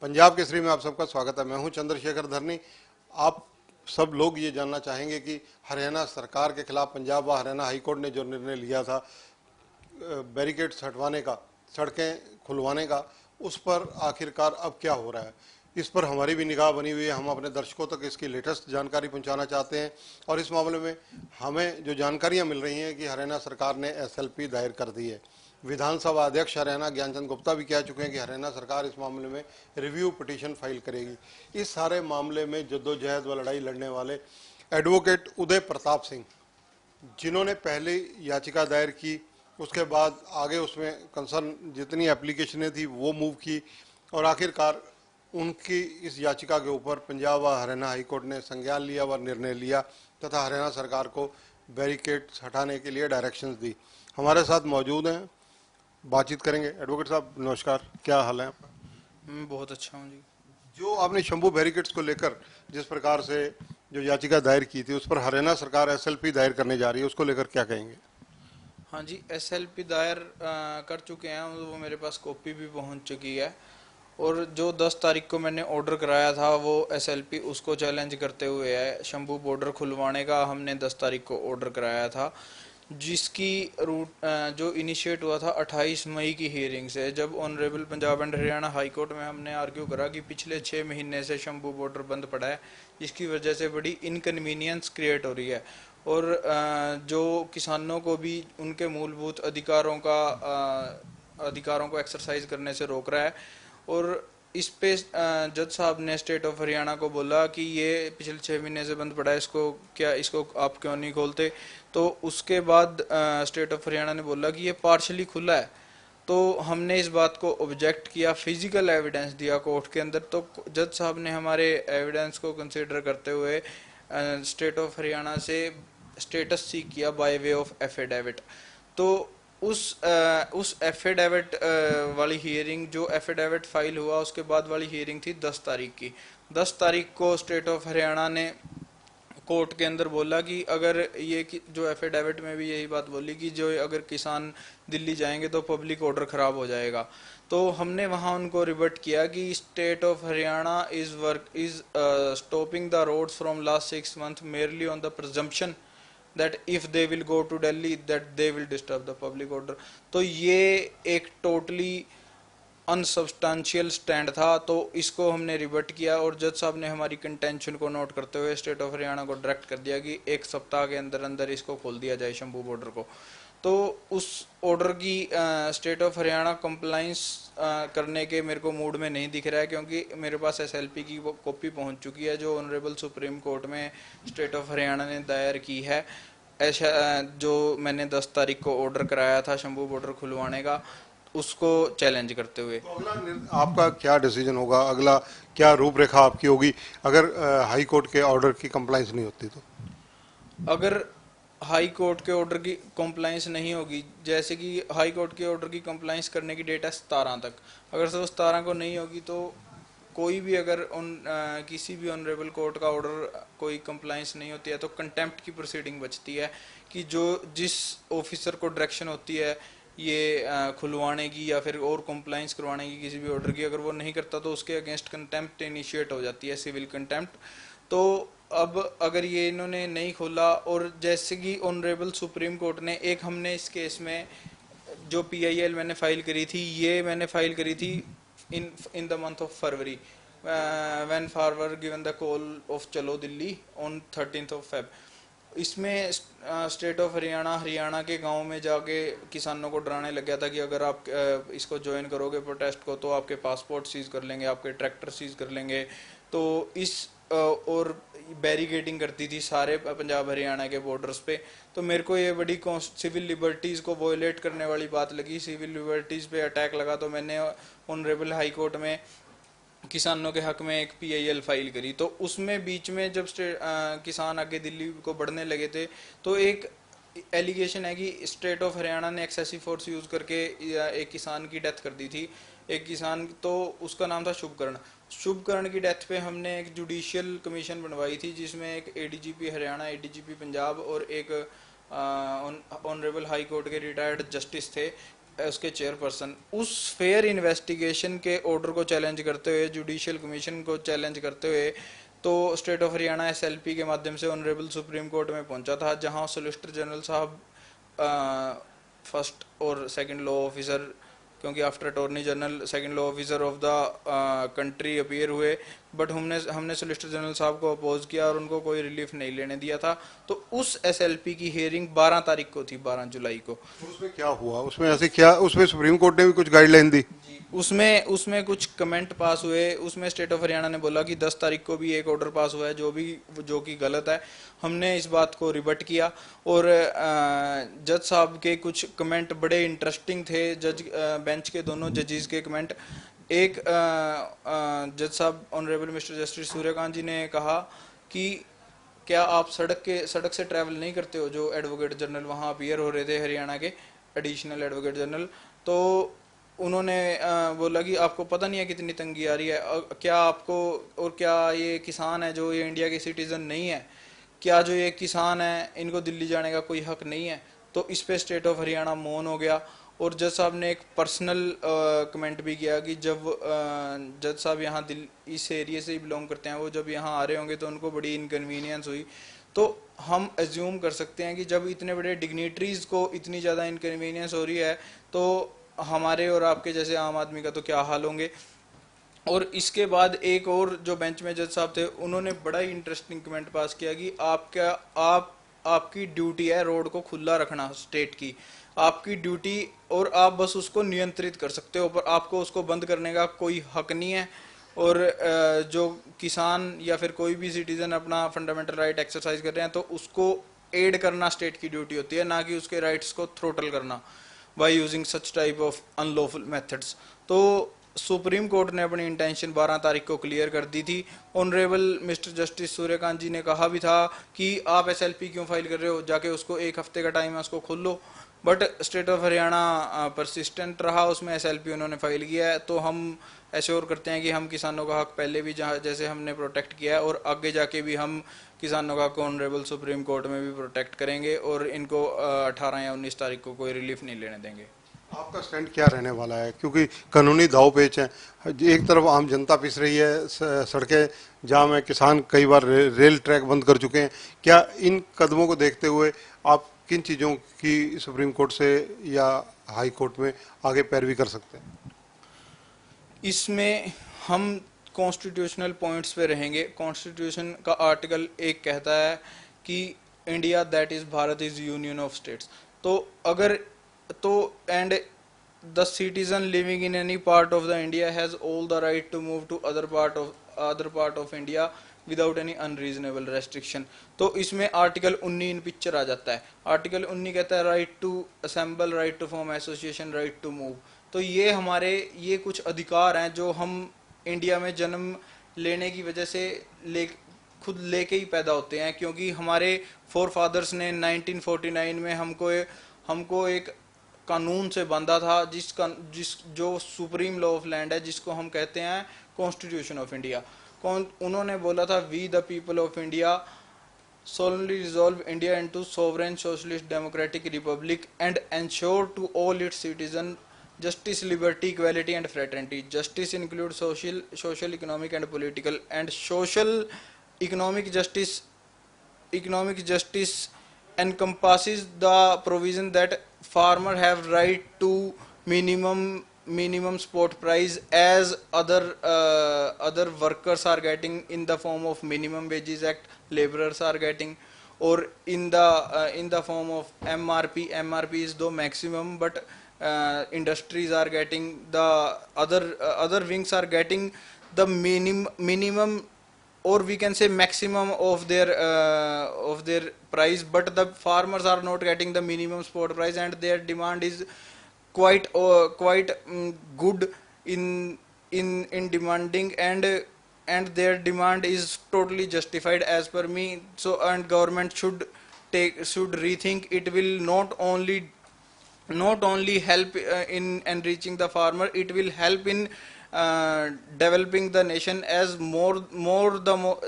पंजाब केसरी में आप सबका स्वागत है। मैं हूं चंद्रशेखर धरनी। आप सब लोग ये जानना चाहेंगे कि हरियाणा सरकार के खिलाफ पंजाब व हरियाणा हाईकोर्ट ने जो निर्णय लिया था बैरिकेड्स हटवाने का, सड़कें खुलवाने का, उस पर आखिरकार अब क्या हो रहा है, इस पर हमारी भी निगाह बनी हुई है। हम अपने दर्शकों तक इसकी लेटेस्ट जानकारी पहुंचाना चाहते हैं और इस मामले में हमें जो जानकारियां मिल रही हैं कि हरियाणा सरकार ने एसएलपी दायर कर दी है। विधानसभा अध्यक्ष हरियाणा ज्ञानचंद गुप्ता भी कह चुके हैं कि हरियाणा सरकार इस मामले में रिव्यू पिटीशन फाइल करेगी। इस सारे मामले में जद्दोजहद व लड़ाई लड़ने वाले एडवोकेट उदय प्रताप सिंह, जिन्होंने पहले याचिका दायर की, उसके बाद आगे उसमें कंसर्न जितनी एप्लीकेशनें थी वो मूव की और आखिरकार उनकी इस याचिका के ऊपर पंजाब व हरियाणा हाईकोर्ट ने संज्ञान लिया व निर्णय लिया तथा हरियाणा सरकार को बैरिकेड्स हटाने के लिए डायरेक्शंस दी। हमारे साथ मौजूद हैं, बातचीत करेंगे। एडवोकेट साहब नमस्कार, क्या हाल है आपका? मैं बहुत अच्छा हूँ जी। जो आपने शंभू बैरिकेड्स को लेकर जिस प्रकार से जो याचिका दायर की थी, उस पर हरियाणा सरकार एसएलपी दायर करने जा रही है, उसको लेकर क्या कहेंगे? हाँ जी, एसएलपी दायर कर चुके हैं, वो मेरे पास कॉपी भी पहुंच चुकी है। और जो 10 तारीख को मैंने ऑर्डर कराया था वो एसएलपी उसको चैलेंज करते हुए है। शंभू बॉर्डर खुलवाने का हमने 10 तारीख को ऑर्डर कराया था, जिसकी जो इनिशिएट हुआ था 28 मई की हियरिंग से, जब honourable Punjab and Haryana high court में हमने आर्ग्यू करा कि पिछले 6 महीने से शंभू बॉर्डर बंद पड़ा है, जिसकी वजह से बड़ी इनकन्वीनियंस क्रिएट हो रही है और जो किसानों को भी उनके मूलभूत अधिकारों को एक्सरसाइज करने से रोक रहा है। और इस पे जज साहब ने स्टेट ऑफ हरियाणा को बोला कि ये पिछले 6 महीने से बंद पड़ा है, इसको आप क्यों नहीं खोलते। तो उसके बाद स्टेट ऑफ हरियाणा ने बोला कि ये पार्शली खुला है। तो हमने इस बात को ऑब्जेक्ट किया, फिजिकल एविडेंस दिया कोर्ट के अंदर। तो जज साहब ने हमारे एविडेंस को कंसीडर करते हुए स्टेट ऑफ हरियाणा से स्टेटस सीख किया बाय वे ऑफ एफिडेविट। तो उस एफिडेविट वाली हियरिंग, जो एफिडेविट फाइल हुआ उसके बाद वाली हियरिंग थी 10 तारीख की। 10 तारीख को स्टेट ऑफ हरियाणा ने कोर्ट के अंदर बोला कि अगर जो एफिडेविट में भी यही बात बोली कि जो अगर किसान दिल्ली जाएंगे तो पब्लिक ऑर्डर खराब हो जाएगा। तो हमने वहां उनको रिवर्ट किया कि state of Haryana is stopping the roads from last 6 months merely on the presumption that if they will go to Delhi that they will disturb the public order। तो ये एक टोटली अनसब्सटेंशियल स्टैंड था, तो इसको हमने revert किया और जज साहब ने हमारी कंटेंशन को नोट करते हुए स्टेट ऑफ हरियाणा को डायरेक्ट कर दिया कि 1 सप्ताह के अंदर अंदर इसको खोल दिया जाए शंभू बॉर्डर को। तो उस ऑर्डर की स्टेट ऑफ हरियाणा कंप्लाइंस करने के मेरे को मूड में नहीं दिख रहा है, क्योंकि मेरे पास एसएलपी की वो कॉपी पहुंच चुकी है जो ऑनरेबल सुप्रीम कोर्ट में स्टेट ऑफ हरियाणा ने दायर की है। ऐसा जो मैंने 10 तारीख को ऑर्डर कराया था शंभू बॉर्डर खुलवाने का, उसको चैलेंज करते हुए। तो अगला आपका क्या डिसीजन होगा, अगला क्या रूपरेखा आपकी होगी अगर हाई कोर्ट के ऑर्डर की कंप्लाइंस नहीं होती तो? अगर हाई कोर्ट के ऑर्डर की कंप्लाइंस नहीं होगी, जैसे कि हाई कोर्ट के ऑर्डर की कंप्लाइंस करने की डेट है 17 तक, अगर से वो 17 को नहीं होगी तो कोई भी अगर किसी भी ऑनरेबल कोर्ट का ऑर्डर कोई कंप्लाइंस नहीं होती है तो कंटेम्प्ट की प्रोसीडिंग बचती है कि जिस ऑफिसर को डायरेक्शन होती है ये खुलवाने की या फिर और कंप्लाइंस करवाने की किसी भी ऑर्डर की, अगर वो नहीं करता तो उसके अगेंस्ट कंटेम्प्ट इनिशिएट हो जाती है, सिविल कंटेम्प्ट। तो अब अगर ये इन्होंने नहीं खोला, और जैसे कि ऑनरेबल सुप्रीम कोर्ट ने हमने इस केस में जो पीआईएल मैंने फाइल करी थी, ये मैंने फाइल करी थी in the month of February, when फार्वर गिवन द कॉल ऑफ चलो Delhi on 13th of Feb। इसमें स्टेट ऑफ हरियाणा के गांव में जाके किसानों को डराने लग गया था कि अगर आप इसको ज्वाइन करोगे प्रोटेस्ट को तो आपके पासपोर्ट सीज कर लेंगे, आपके ट्रैक्टर सीज कर लेंगे। तो और बैरिकेडिंग करती थी सारे पंजाब हरियाणा के बॉर्डर्स पे। तो मेरे को ये बड़ी सिविल लिबर्टीज़ को वॉयलेट करने वाली बात लगी, सिविल लिबर्टीज़ पे अटैक लगा। तो मैंने ऑनरेबल हाई कोर्ट में किसानों के हक में एक पीआईएल फाइल करी। तो उसमें बीच में जब किसान आगे दिल्ली को बढ़ने लगे थे तो एक एलिगेशन है कि स्टेट ऑफ हरियाणा ने एक्सेसिव फोर्स यूज करके एक किसान की डेथ कर दी थी। एक किसान, तो उसका नाम था शुभकर्ण की डेथ पे हमने एक जुडिशियल कमीशन बनवाई थी, जिसमें एक एडीजीपी हरियाणा, एडीजीपी पंजाब और एक ऑनरेबल हाई कोर्ट के रिटायर्ड जस्टिस थे। उसके चेयरपर्सन उस फेयर इन्वेस्टिगेशन के ऑर्डर को चैलेंज करते हुए, जुडिशियल कमीशन को चैलेंज करते हुए, तो स्टेट ऑफ हरियाणा एसएलपी के माध्यम से ऑनरेबल सुप्रीम कोर्ट में पहुंचा था, जहां सोलिसिटर जनरल साहब फर्स्ट और सेकंड लॉ ऑफिसर, क्योंकि after attorney general second law officer of the country appear हुए, बट हमने सोलिसिटर जनरल साहब को अपोज किया और उनको कोई रिलीफ नहीं लेने दिया था। तो उस एसएलपी की हियरिंग 12 तारीख को थी, 12 जुलाई को। उसमें क्या हुआ, उसमें ऐसे क्या, उसमें सुप्रीम कोर्ट ने भी कुछ गाइडलाइन दी? उसमें कुछ कमेंट पास हुए। उसमें स्टेट ऑफ हरियाणा ने बोला कि 10 तारीख को भी एक ऑर्डर पास हुआ है जो कि गलत है। हमने इस बात को रिबट किया और जज साहब के कुछ कमेंट बड़े इंटरेस्टिंग थे। बेंच के दोनों जजेस के कमेंट, एक जज साहब ऑनरेबल मिस्टर जस्टिस सूर्यकांत जी ने कहा कि क्या आप सड़क से ट्रैवल नहीं करते हो? जो एडवोकेट जनरल वहाँ अपीयर हो रहे थे, हरियाणा के एडिशनल एडवोकेट जनरल, तो उन्होंने बोला कि आपको पता नहीं है कितनी तंगी आ रही है, क्या आपको, और क्या ये किसान है जो ये इंडिया के सिटीजन नहीं है, क्या जो ये किसान है इनको दिल्ली जाने का कोई हक नहीं है? तो इस पे स्टेट ऑफ हरियाणा मौन हो गया। और जज साहब ने एक पर्सनल कमेंट भी किया कि जब जज साहब यहाँ इस एरिया से ही बिलोंग करते हैं, वो जब यहाँ आ रहे होंगे तो उनको बड़ी इनकन्वीनियंस हुई। तो हम एज्यूम कर सकते हैं कि जब इतने बड़े डिग्निटरीज को इतनी ज़्यादा इनकन्वीनियंस हो रही है, तो हमारे और आपके जैसे आम आदमी का तो क्या हाल होंगे। और इसके बाद एक और जो बेंच में जज साहब थे, उन्होंने बड़ा ही इंटरेस्टिंग कमेंट पास किया कि आपकी ड्यूटी है रोड को खुला रखना, स्टेट की आपकी ड्यूटी, और आप बस उसको नियंत्रित कर सकते हो, पर आपको उसको बंद करने का कोई हक नहीं है। और जो किसान या फिर कोई भी सिटीजन अपना फंडामेंटल राइट एक्सरसाइज कर रहे हैं, तो उसको एड करना स्टेट की ड्यूटी होती है, ना कि उसके राइट्स को थ्रोटल करना by using such type of unlawful methods. तो सुप्रीम कोर्ट ने अपनी इंटेंशन 12 तारीख को क्लियर कर दी थी। ऑनरेबल मिस्टर जस्टिस सूर्यकांत जी ने कहा भी था कि आप एसएलपी क्यों फाइल कर रहे हो, जाके उसको 1 हफ्ते का टाइम है, उसको खोल लो। But state of Haryana persistent रहा, उसमें एसएलपी उन्होंने फाइल किया है। तो हम एश्योर करते हैं कि हम किसानों का हक पहले भी जहाँ जैसे हमने प्रोटेक्ट किया है, और आगे जाके भी हम किसानों का हक ऑनरेबल सुप्रीम कोर्ट में भी प्रोटेक्ट करेंगे, और इनको 18 या 19 तारीख को कोई रिलीफ नहीं लेने देंगे। आपका स्टैंड क्या रहने वाला है, क्योंकि कानूनी दाव पेच है, एक तरफ आम जनता पिस रही है, सड़कें जाम है, किसान कई बार रेल ट्रैक बंद कर चुके हैं। क्या इन कदमों को देखते हुए आप किन चीज़ों की सुप्रीम कोर्ट से या हाई कोर्ट में आगे पैरवी कर सकते हैं? इसमें हम कॉन्स्टिट्यूशनल पॉइंट्स पे रहेंगे। कॉन्स्टिट्यूशन का आर्टिकल 1 कहता है कि India that is Bharat is union of states. तो अगर तो and the citizen living in any part of the India has all the right to move to other part of India without any unreasonable restriction. तो इसमें article 19 इन picture आ जाता है। Article 19 कहता है right to assemble, right to form association, right to move. तो ये कुछ अधिकार हैं जो हम इंडिया में जन्म लेने की वजह से खुद लेके ही पैदा होते हैं, क्योंकि हमारे फोर फादर्स ने 1949 में हमको एक कानून से बांधा था, जो सुप्रीम लॉ ऑफ लैंड है, जिसको हम कहते हैं कॉन्स्टिट्यूशन ऑफ इंडिया। उन्होंने बोला था we the people of India solemnly resolve India into sovereign socialist democratic republic and ensure to all its citizens justice, liberty, equality and fraternity. Justice includes social, economic and political, and social economic justice encompasses the provision that farmer have right to minimum spot price as other workers are getting in the form of minimum wages act, laborers are getting, or in the form of MRP is the maximum, but industries are getting, the other wings are getting the minimum, or we can say maximum of their price, but the farmers are not getting the minimum spot price, and their demand is quite good in demanding, and their demand is totally justified as per me. So, and government should rethink. It will not only help in enriching the farmer, it will help in developing the nation as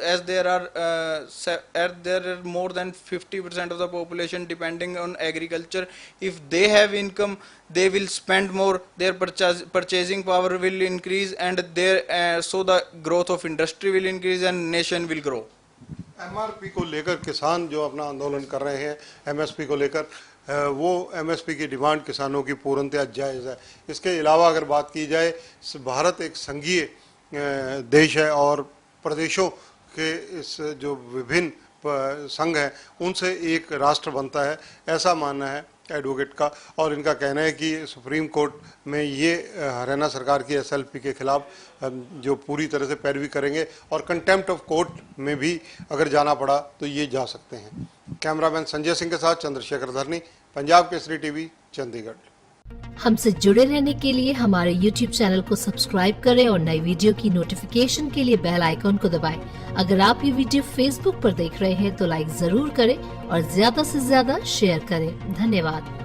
as there are more than 50% of the population depending on agriculture. If they have income, they will spend more, their purchasing power will increase, and so the growth of industry will increase and nation will grow. MRP को लेकर किसान जो अपना आंदोलन कर रहे हैं, MSP को लेकर, वो एमएसपी की डिमांड किसानों की पूर्णतः जायज़ है। इसके अलावा अगर बात की जाए, भारत एक संघीय देश है और प्रदेशों के इस जो विभिन्न संघ हैं उनसे एक राष्ट्र बनता है, ऐसा मानना है एडवोकेट का। और इनका कहना है कि सुप्रीम कोर्ट में ये हरियाणा सरकार की एसएलपी के खिलाफ जो पूरी तरह से पैरवी करेंगे और कंटेम्प्ट ऑफ कोर्ट में भी अगर जाना पड़ा तो ये जा सकते हैं। कैमरामैन संजय सिंह के साथ चंद्रशेखर धरनी, पंजाब केसरी टीवी, चंडीगढ़। हमसे जुड़े रहने के लिए हमारे YouTube चैनल को सब्सक्राइब करें और नई वीडियो की नोटिफिकेशन के लिए बेल आइकॉन को दबाएं। अगर आप ये वीडियो Facebook पर देख रहे हैं तो लाइक जरूर करें और ज्यादा से ज्यादा शेयर करें। धन्यवाद।